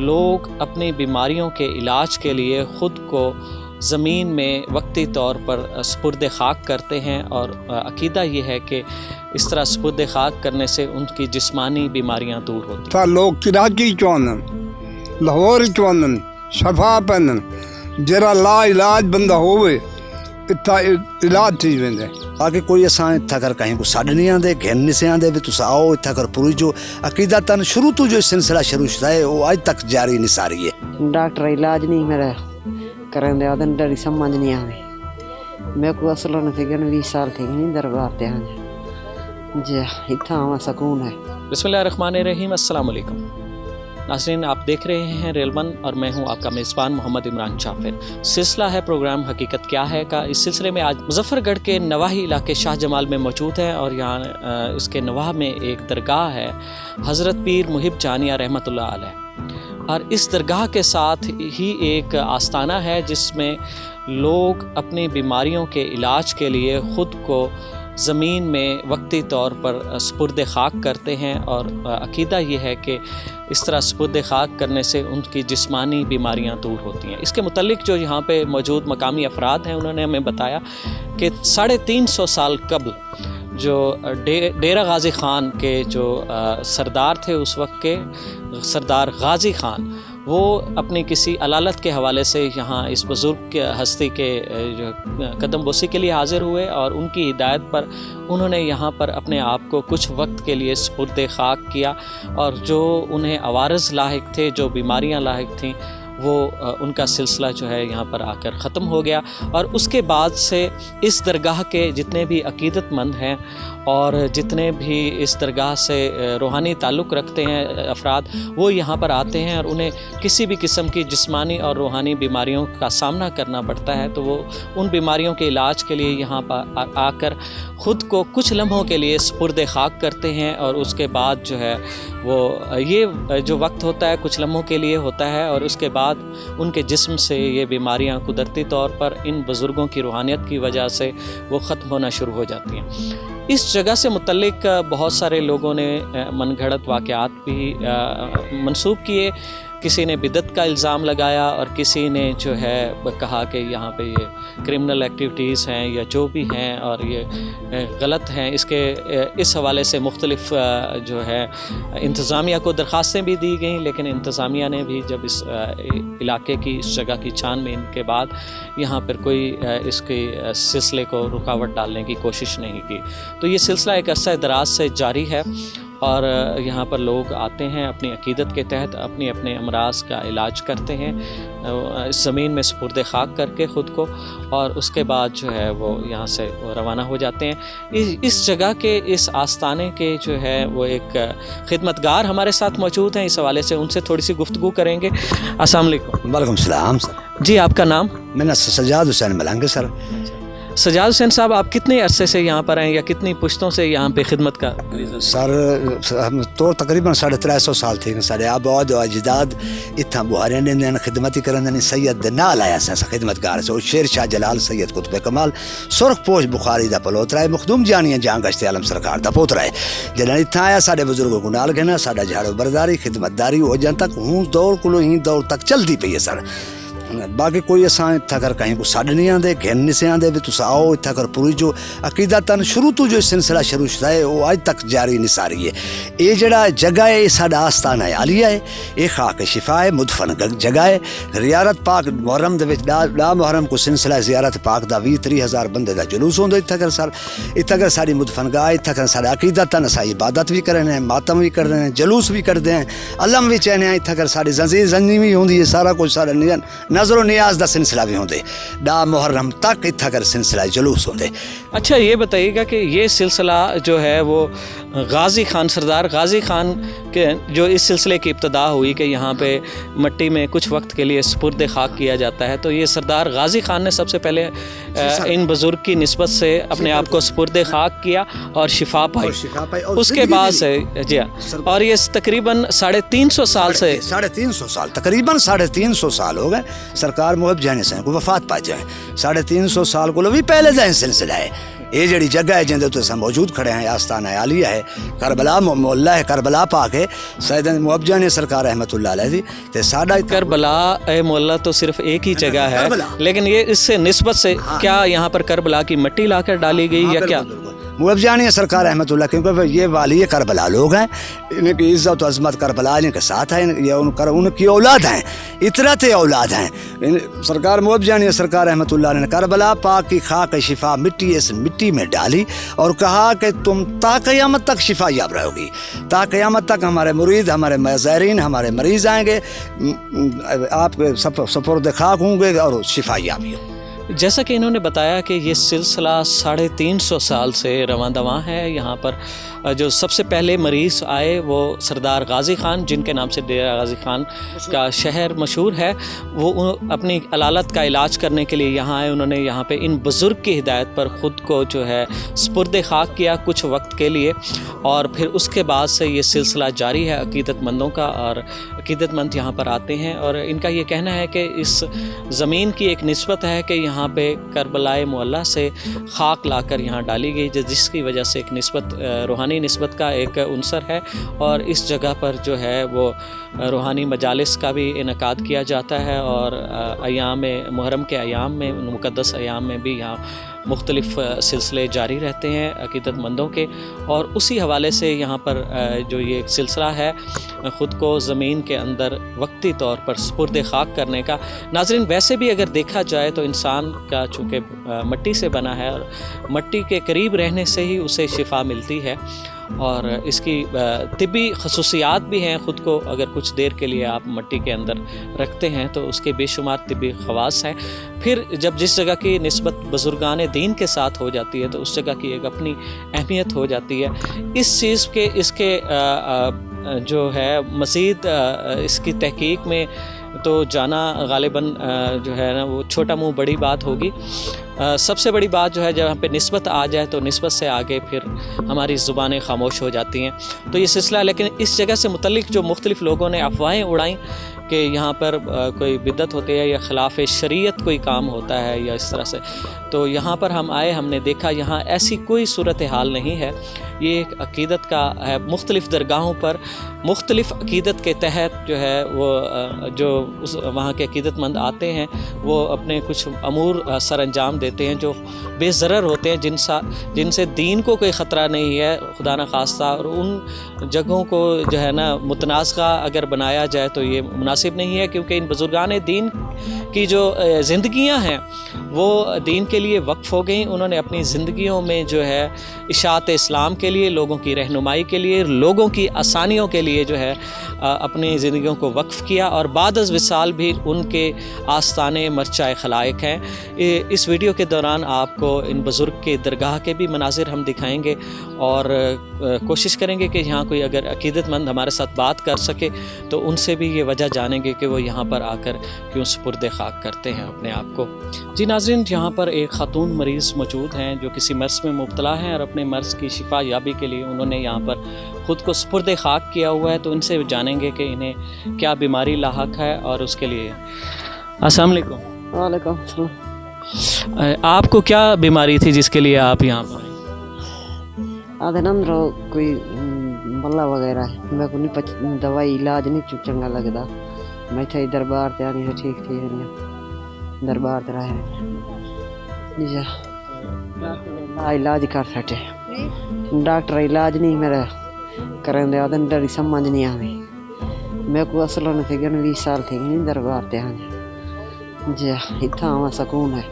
لوگ اپنی بیماریوں کے علاج کے لیے خود کو زمین میں وقتی طور پر سپرد خاک کرتے ہیں، اور عقیدہ یہ ہے کہ اس طرح سپرد خاک کرنے سے ان کی جسمانی بیماریاں دور ہوتی ہیں۔ لوگ کراچی چونن، لاہور چونن، شفا پہنن، جرا لا علاج بندہ ہوئے اتھا علاج تھی ویندے۔ آگے کوئی اساں اتھا کر کہیں کو ساڈ نہیں آندے، گھن نہیں سے آندے، بھی تسا آؤ اتھا کر پوری جو عقیدہ تن شروع تو جو سلسلہ شروع شدہ ہے وہ آج تک جاری نہیں ساری ہے۔ ڈاکٹر علاج نہیں میرا کریں دے آدھن ڈری سمجھ نہیں آوے، میں کو اصل ہونے تھے گن 20 سال تھے گنی دربار تے آنے جی اتھا ہمیں سکون ہے۔ بسم اللہ الرحمن الرحیم، السلام علیکم ناظرین، آپ دیکھ رہے ہیں ریل ون اور میں ہوں آپ کا میزبان محمد عمران جعفر۔ سلسلہ ہے پروگرام حقیقت کیا ہے کا۔ اس سلسلے میں آج مظفر گڑھ کے نواحی علاقے شاہ جمال میں موجود ہیں، اور یہاں اس کے نواح میں ایک درگاہ ہے حضرت پیر محب جانیہ رحمۃ اللہ علیہ، اور اس درگاہ کے ساتھ ہی ایک آستانہ ہے جس میں لوگ اپنی بیماریوں کے علاج کے لیے خود کو زمین میں وقتی طور پر سپرد خاک کرتے ہیں، اور عقیدہ یہ ہے کہ اس طرح سپرد خاک کرنے سے ان کی جسمانی بیماریاں دور ہوتی ہیں۔ اس کے متعلق جو یہاں پہ موجود مقامی افراد ہیں انہوں نے ہمیں بتایا کہ 350 سال قبل جو ڈیرہ غازی خان کے جو سردار تھے اس وقت کے سردار غازی خان، وہ اپنی کسی علالت کے حوالے سے یہاں اس بزرگ ہستی کے جو قدم بوسی کے لیے حاضر ہوئے، اور ان کی ہدایت پر انہوں نے یہاں پر اپنے آپ کو کچھ وقت کے لیے سپرد خاک کیا، اور جو انہیں عوارض لاحق تھے، جو بیماریاں لاحق تھیں، وہ ان کا سلسلہ جو ہے یہاں پر آ کر ختم ہو گیا۔ اور اس کے بعد سے اس درگاہ کے جتنے بھی عقیدت مند ہیں اور جتنے بھی اس درگاہ سے روحانی تعلق رکھتے ہیں افراد، وہ یہاں پر آتے ہیں، اور انہیں کسی بھی قسم کی جسمانی اور روحانی بیماریوں کا سامنا کرنا پڑتا ہے تو وہ ان بیماریوں کے علاج کے لیے یہاں پر آ کر خود کو کچھ لمحوں کے لیے سپرد خاک کرتے ہیں، اور اس کے بعد جو ہے وہ یہ جو وقت ہوتا ہے کچھ لمحوں کے لیے ہوتا ہے، اور اس کے بعد ان کے جسم سے یہ بیماریاں قدرتی طور پر ان بزرگوں کی روحانیت کی وجہ سے وہ ختم ہونا شروع ہو جاتی ہیں۔ اس جگہ سے متعلق بہت سارے لوگوں نے من گھڑت واقعات بھی منسوب کیے، کسی نے بدعت کا الزام لگایا، اور کسی نے جو ہے کہا کہ یہاں پہ یہ کرمنل ایکٹیویٹیز ہیں یا جو بھی ہیں اور یہ غلط ہیں۔ اس حوالے سے مختلف جو ہے انتظامیہ کو درخواستیں بھی دی گئیں، لیکن انتظامیہ نے بھی جب اس علاقے کی اس جگہ کی چھان بین کے بعد یہاں پر کوئی اس کے سلسلے کو رکاوٹ ڈالنے کی کوشش نہیں کی۔ تو یہ سلسلہ ایک عرصہ دراز سے جاری ہے، اور یہاں پر لوگ آتے ہیں اپنی عقیدت کے تحت اپنے امراض کا علاج کرتے ہیں اس زمین میں سپرد خاک کر کے خود کو، اور اس کے بعد جو ہے وہ یہاں سے روانہ ہو جاتے ہیں۔ اس جگہ کے اس آستانے کے جو ہے وہ ایک خدمتگار ہمارے ساتھ موجود ہیں، اس حوالے سے ان سے تھوڑی سی گفتگو کریں گے۔ السلام علیکم۔ وعلیکم السلام سر۔ جی، آپ کا نام؟ میں سجاد حسین ملنگ سر۔ سجاد حسین صاحب، آپ کتنے عرصے سے یہاں پر ہیں یا کتنی پشتوں سے یہاں پہ خدمت کا؟ سر ہم تو تقریباً 350 سال تھے سارے آبا و اجداد اتھا بہارے نے خدمتی کرنے سید نال آیا سا خدمتگار سے شیر شاہ جلال سید قطب کمال سرخ پوش بخاری دا پلوترا ہے، مخدوم جانیاں جہاں گشت عالم سرکار دا پوترا ہے، جنہاں اتھا آیا سارے بزرگوں کو نال گھنا، ساڈا جھاڑو برداری خدمتداری وہ جن تک ہوں دور کلو ہی دور تک چلتی پئی ہے سر۔ باقی کوئی اساں اتھا کر کہیں کو ساڈ نہیں آندے، گھن نہیں سے آندے، بھی تسا آؤ اتھا کر پوری جو عقیدہ تن شروع تو جو سلسلہ شروع شدہ ہے وہ آج تک جاری نہیں ساری ہے۔ یہ جڑا جگہ ہے یہ ساڈا آستانہ ہے عالیہ ہے، یہ خاک شفا ہے، مدفن جگہ ہے۔ زیارت پاک محرم دے وچ لا محرم کو سلسلہ زیارت پاک دا 20-30 ہزار بندے دا جلوس ہوندا اتھا کر سر، اتھا کر ساری مدفن گاہ، اتھا کر سارا عقیدہ تن اسا عبادت بھی کرنے ہیں، ماتم بھی کرنے ہیں، جلوس بھی کرتے ہیں، علم بھی چہنے ہیں، اتھا کر ساری زنجیر زنجی بھی ہوندی ہے، سارا کچھ سارا نظر و نیاز دا سلسلہ بھی ہوندے، ڈا محرم تک اتھا کر سلسلہ جلوس ہوندے۔ اچھا، یہ بتائیے گا کہ یہ سلسلہ جو ہے وہ غازی خان، سردار غازی خان کے جو اس سلسلے کی ابتدا ہوئی کہ یہاں پہ مٹی میں کچھ وقت کے لیے سپرد خاک کیا جاتا ہے، تو یہ سردار غازی خان نے سب سے پہلے ان بزرگ کی نسبت سے اپنے آپ کو سپرد خاک کیا اور شفا پائی، اس کے بعد سے جی ہاں، اور یہ تقریباً 350 سال سے 350 سال تقریباً 350 سال ہو گئے سرکار محب جانے سے کو وفات پا جائیں، 350 سال کو بھی پہلے جائیں سلسلہ ہے یہ جڑی جگہ ہے جندے تے موجود کھڑے ہیں آستانہ عالیہ ہے کربلا محلہ ہے کربلا پاک ہے سیدنا موجہ نے سرکار رحمت اللہ علیہ دی تے ساڈا کربلا اے مولا تو صرف ایک ہی جگہ ہے کربلا۔ لیکن یہ اس سے نسبت سے کیا یہاں پر کربلا کی مٹی لا کر ڈالی گئی یا کیا؟ موجانی سرکار رحمت اللہ کیونکہ یہ والی کربلا لوگ ہیں ان کی عزت و عظمت کربلا ان کے ساتھ ہے یہ ان کی اولاد ہیں اطرت اولاد ہیں سرکار موجانی سرکار رحمت اللہ نے کربلا پاک کی خاک شفا مٹی اس مٹی میں ڈالی اور کہا کہ تم تا قیامت تک شفا یاب رہو گی تا قیامت تک ہمارے مرید ہمارے زائرین ہمارے مریض آئیں گے آپ سپرد خاک ہوں گے اور شفا یابی ہو۔ جیسا کہ انہوں نے بتایا کہ یہ سلسلہ 350 سال سے رواں دواں ہے یہاں پر جو سب سے پہلے مریض آئے وہ سردار غازی خان جن کے نام سے ڈیرہ غازی خان کا شہر مشہور ہے وہ اپنی علالت کا علاج کرنے کے لیے یہاں آئے انہوں نے یہاں پہ ان بزرگ کی ہدایت پر خود کو جو ہے سپرد خاک کیا کچھ وقت کے لیے اور پھر اس کے بعد سے یہ سلسلہ جاری ہے عقیدت مندوں کا اور عقیدت مند یہاں پر آتے ہیں اور ان کا یہ کہنا ہے کہ اس زمین کی ایک نسبت ہے کہ یہاں پہ کربلائے معلیٰ سے خاک لا کر یہاں ڈالی گئی جس کی وجہ سے ایک نسبت روحانی نسبت کا ایک عنصر ہے اور اس جگہ پر جو ہے وہ روحانی مجالس کا بھی انعقاد کیا جاتا ہے اور ایام محرم کے ایام میں مقدس ایام میں بھی یہاں مختلف سلسلے جاری رہتے ہیں عقیدت مندوں کے اور اسی حوالے سے یہاں پر جو یہ سلسلہ ہے خود کو زمین کے اندر وقتی طور پر سپرد خاک کرنے کا ناظرین ویسے بھی اگر دیکھا جائے تو انسان کا چونکہ مٹی سے بنا ہے اور مٹی کے قریب رہنے سے ہی اسے شفا ملتی ہے اور اس کی طبی خصوصیات بھی ہیں خود کو اگر کچھ دیر کے لیے آپ مٹی کے اندر رکھتے ہیں تو اس کے بے شمار طبی خواص ہیں پھر جب جس جگہ کی نسبت بزرگان دین کے ساتھ ہو جاتی ہے تو اس جگہ کی ایک اپنی اہمیت ہو جاتی ہے اس چیز کے اس کے جو ہے مزید اس کی تحقیق میں تو جانا غالباً جو ہے نا وہ چھوٹا منہ بڑی بات ہوگی سب سے بڑی بات جو ہے جب ہم پہ نسبت آ جائے تو نسبت سے آگے پھر ہماری زبانیں خاموش ہو جاتی ہیں تو یہ سلسلہ لیکن اس جگہ سے متعلق جو مختلف لوگوں نے افواہیں اڑائیں کہ یہاں پر کوئی بدعت ہوتی ہے یا خلاف شریعت کوئی کام ہوتا ہے یا اس طرح سے تو یہاں پر ہم آئے ہم نے دیکھا یہاں ایسی کوئی صورتحال نہیں ہے یہ ایک عقیدت کا ہے مختلف درگاہوں پر مختلف عقیدت کے تحت جو ہے وہ جو وہاں کے عقیدت مند آتے ہیں وہ اپنے کچھ امور سر انجام دیتے ہیں جو بے ضرر ہوتے ہیں جن سے دین کو کوئی خطرہ نہیں ہے خدا نخواستہ اور ان جگہوں کو جو ہے نا متنازعہ اگر بنایا جائے تو یہ مناسب نہیں ہے کیونکہ ان بزرگان دین کی جو زندگیاں ہیں وہ دین کے لیے وقف ہو گئیں انہوں نے اپنی زندگیوں میں جو ہے اشاعت اسلام کے لیے لوگوں کی رہنمائی کے لیے لوگوں کی آسانیوں کے لیے جو ہے اپنی زندگیوں کو وقف کیا اور بعد از وصال بھی ان کے آستانے مرچائے خلائق ہیں اس ویڈیو کے دوران آپ کو ان بزرگ کے درگاہ کے بھی مناظر ہم دکھائیں گے اور کوشش کریں گے کہ یہاں کوئی اگر عقیدت مند ہمارے ساتھ بات کر سکے تو ان سے بھی یہ وجہ جانیں گے کہ وہ یہاں پر آ کر کیوں سپرد خاک کرتے ہیں اپنے آپ کو جی ناظرین یہاں پر ایک خاتون مریض موجود ہیں جو کسی مرض میں مبتلا ہیں اور اپنے مرض کی شفا یابی کے لیے انہوں نے یہاں پر خود کو سپرد خاک کیا ہوا ہے تو ان سے جانیں گے کہ انہیں کیا بیماری لاحق ہے اور اس کے لیے السلام علیکم وعلیکم السلام آپ کو کیا بیماری تھی جس کے لیے آپ یہاں پر آدھے نمبر کوئی ملا وغیرہ ہے میں کو نہیں دوائی علاج نہیں چنگا لگتا میں تھے دربار تے آنی ہے ٹھیک تھی دربار تے رہے جی علاج کر سٹے ڈاکٹر علاج نہیں میرا کریں دے آدھے ڈری سمجھ نہیں آوی میں کو اصل نے تھے گن 20 سال تھی نہیں دربار تے آنی جی اتنا آواں سکون ہے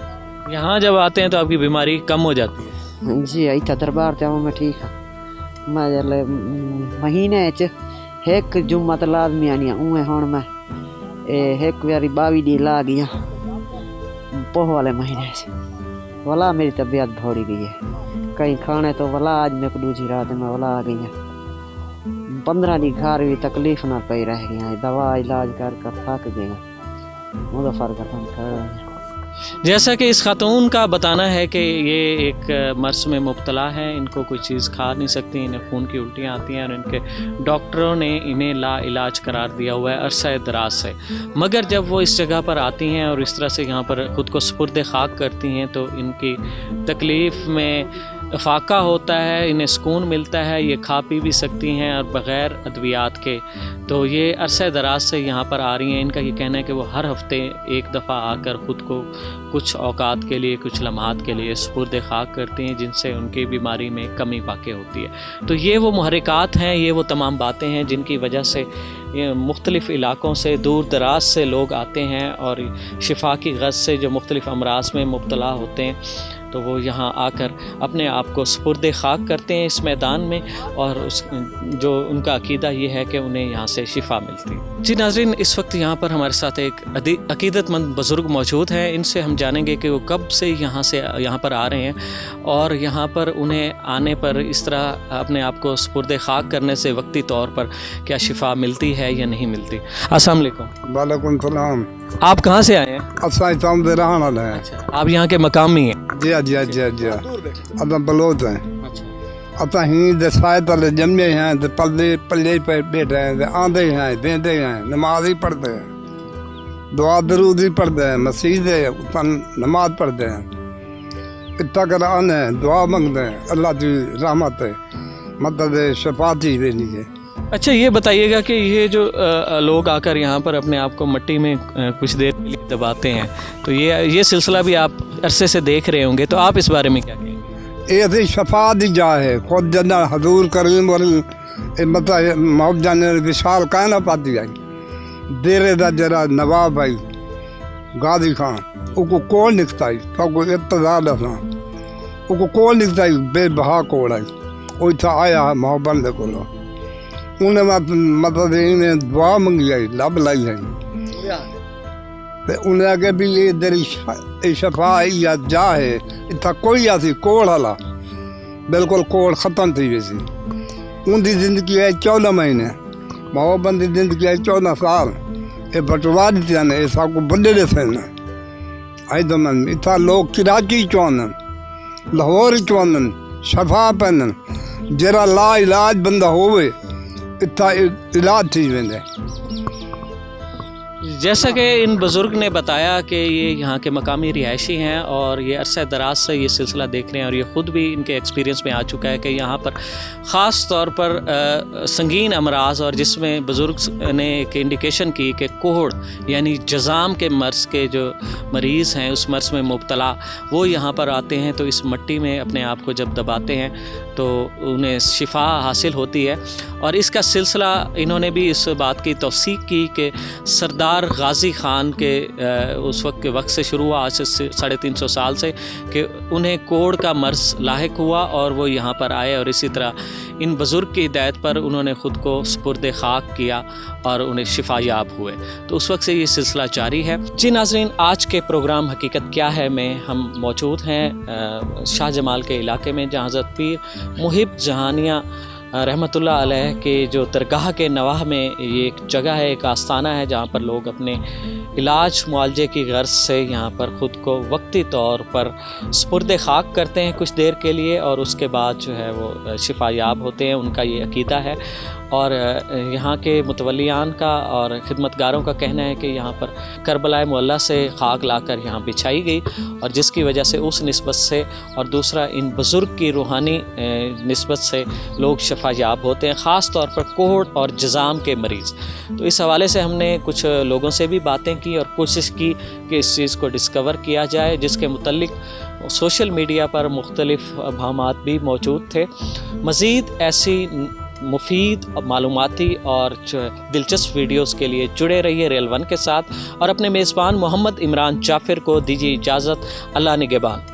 یہاں جب آتے ہیں تو آپ کی بیماری کم ہو جاتی ہے جی اتنا دربار تے آواں میں ٹھیک ہوں میں جلے مہینے ایک جمعہ لازمی آنی اوے ہون میں ایک واری 22 دی لا گیا پوہ والے مہینے سے ولا میری طبیعت بھوڑی گئی ہے کہیں کھانے تو ولا آج میں کو دوسری رات میں ولا آ گئی ہیں 15 دی گھر بھی تکلیف نہ پئی رہ گئی ہیں دوا علاج کر تھک گئی ہیں مظفر کا جیسا کہ اس خاتون کا بتانا ہے کہ یہ ایک مرض میں مبتلا ہے، ان کو کوئی چیز کھا نہیں سکتی، انہیں خون کی الٹیاں آتی ہیں اور ان کے ڈاکٹروں نے انہیں لا علاج قرار دیا ہوا ہے عرصہ دراز سے، مگر جب وہ اس جگہ پر آتی ہیں اور اس طرح سے یہاں پر خود کو سپرد خاک کرتی ہیں تو ان کی تکلیف میں افاقہ ہوتا ہے، انہیں سکون ملتا ہے، یہ کھا پی بھی سکتی ہیں اور بغیر ادویات کے۔ تو یہ عرصہ دراز سے یہاں پر آ رہی ہیں، ان کا یہ کہنا ہے کہ وہ ہر ہفتے ایک دفعہ آ کر خود کو کچھ اوقات کے لیے، کچھ لمحات کے لیے سپرد خاک کرتی ہیں، جن سے ان کی بیماری میں کمی واقع ہوتی ہے۔ تو یہ وہ محرکات ہیں، یہ وہ تمام باتیں ہیں جن کی وجہ سے یہ مختلف علاقوں سے، دور دراز سے لوگ آتے ہیں اور شفا کی غرض سے جو مختلف امراض میں مبتلا ہوتے ہیں تو وہ یہاں آ کر اپنے آپ کو سپرد خاک کرتے ہیں اس میدان میں، اور جو ان کا عقیدہ یہ ہے کہ انہیں یہاں سے شفا ملتی ہے۔ جی ناظرین، اس وقت یہاں پر ہمارے ساتھ ایک عقیدت مند بزرگ موجود ہیں، ان سے ہم جانیں گے کہ وہ کب سے یہاں پر آ رہے ہیں اور یہاں پر انہیں آنے پر اس طرح اپنے آپ کو سپرد خاک کرنے سے وقتی طور پر کیا شفا ملتی ہے یا نہیں ملتی۔ السلام علیکم۔ وعلیکم السلام۔ آپ کہاں سے آئے ہیں؟ اساں اتام دے رہن والے ہیں۔ آپ یہاں کے مقامی ہیں؟ جی جی جی جی اتنا بلوچ ہیں، اتنا ہی دے سائے تلے جمے ہیں، پلے پہ بیٹھے ہیں، آندے ہیں، دیندے ہیں، نماز ہی پڑھتے ہیں، دعا درود ہی پڑھتے ہیں، مسجد ہے نماز پڑھتے ہیں، اتنا کر آنے دعا منگتے ہیں، اللہ کی رحمت ہے، مدد شفاعت ہی دینی ہے۔ اچھا یہ بتائیے گا کہ یہ جو لوگ آ کر یہاں پر اپنے آپ کو مٹی میں کچھ دیر کے لیے دباتے ہیں تو یہ سلسلہ بھی آپ عرصے سے دیکھ رہے ہوں گے، تو آپ اس بارے میں کیا کہیں گے؟ یہ ایسی شفاعت جا ہے، خود جنا حضور کریم اور مطلب محب جان وشال کائنہ پاتی آئی دیرے دا جرا نواب آئی غازی خان او کو کول نکتا آئی تو کو ابتدال اسان او کو کول نکتا آئی بے بہا کول آئی وہ تھا آیا ہے محبت دے کولو انہیں مطلب انہیں دعا منگی آئی لب لائی آئی انہیں آگے بھی یہ دری شفا یا جا ہے اتنا کوئی آتی کوڑ حالا بالکل کوڑ ختم تھی ویسی ان کی زندگی ہے 14 مہینے، محبت کی زندگی ہے 14 سال، یہ بٹوا دیتے ہیں یہ سب کو بڑے دیتے ہیں آئی تو من اتنا لوگ کراچی چوانن لاہور چوانن شفا پہنن جرا لا علاج بندہ ہوئے اتنا علاج تھی ویندے۔ جیسا کہ ان بزرگ نے بتایا کہ یہ یہاں کے مقامی رہائشی ہیں اور یہ عرصہ دراز سے یہ سلسلہ دیکھ رہے ہیں اور یہ خود بھی ان کے ایکسپیرینس میں آ چکا ہے کہ یہاں پر خاص طور پر سنگین امراض اور جس میں بزرگ نے ایک انڈیکیشن کی کہ کوہڑ یعنی جزام کے مرض کے جو مریض ہیں اس مرض میں مبتلا وہ یہاں پر آتے ہیں تو اس مٹی میں اپنے آپ کو جب دباتے ہیں تو انہیں شفا حاصل ہوتی ہے۔ اور اس کا سلسلہ انہوں نے بھی اس بات کی توثیق کی کہ سردار غازی خان کے اس وقت سے شروع ہوا آج سے 350 سال سے کہ انہیں کوڑ کا مرض لاحق ہوا اور وہ یہاں پر آئے اور اسی طرح ان بزرگ کی ہدایت پر انہوں نے خود کو سپرد خاک کیا اور انہیں شفا یاب ہوئے، تو اس وقت سے یہ سلسلہ جاری ہے۔ جی ناظرین، آج کے پروگرام حقیقت کیا ہے میں ہم موجود ہیں شاہ جمال کے علاقے میں جہاں حضرت پیر محب جہانیہ رحمۃ اللہ علیہ کے جو درگاہ کے نواح میں یہ ایک جگہ ہے، ایک آستانہ ہے جہاں پر لوگ اپنے علاج معالجے کی غرض سے یہاں پر خود کو وقتی طور پر سپرد خاک کرتے ہیں کچھ دیر کے لیے اور اس کے بعد جو ہے وہ شفا یاب ہوتے ہیں، ان کا یہ عقیدہ ہے۔ اور یہاں کے متولیان کا اور خدمتگاروں کا کہنا ہے کہ یہاں پر کربلا معلیٰ سے خاک لا کر یہاں بچھائی گئی اور جس کی وجہ سے اس نسبت سے اور دوسرا ان بزرگ کی روحانی نسبت سے لوگ شفا یاب ہوتے ہیں، خاص طور پر کوہڑ اور جزام کے مریض۔ تو اس حوالے سے ہم نے کچھ لوگوں سے بھی باتیں کی اور کوشش کی کہ اس چیز کو ڈسکور کیا جائے، جس کے متعلق سوشل میڈیا پر مختلف ابہامات بھی موجود تھے۔ مزید ایسی مفید معلوماتی اور دلچسپ ویڈیوز کے لیے جڑے رہیے ریل 1 کے ساتھ اور اپنے میزبان محمد عمران جعفر کو دیجیے اجازت۔ اللہ نگہبان۔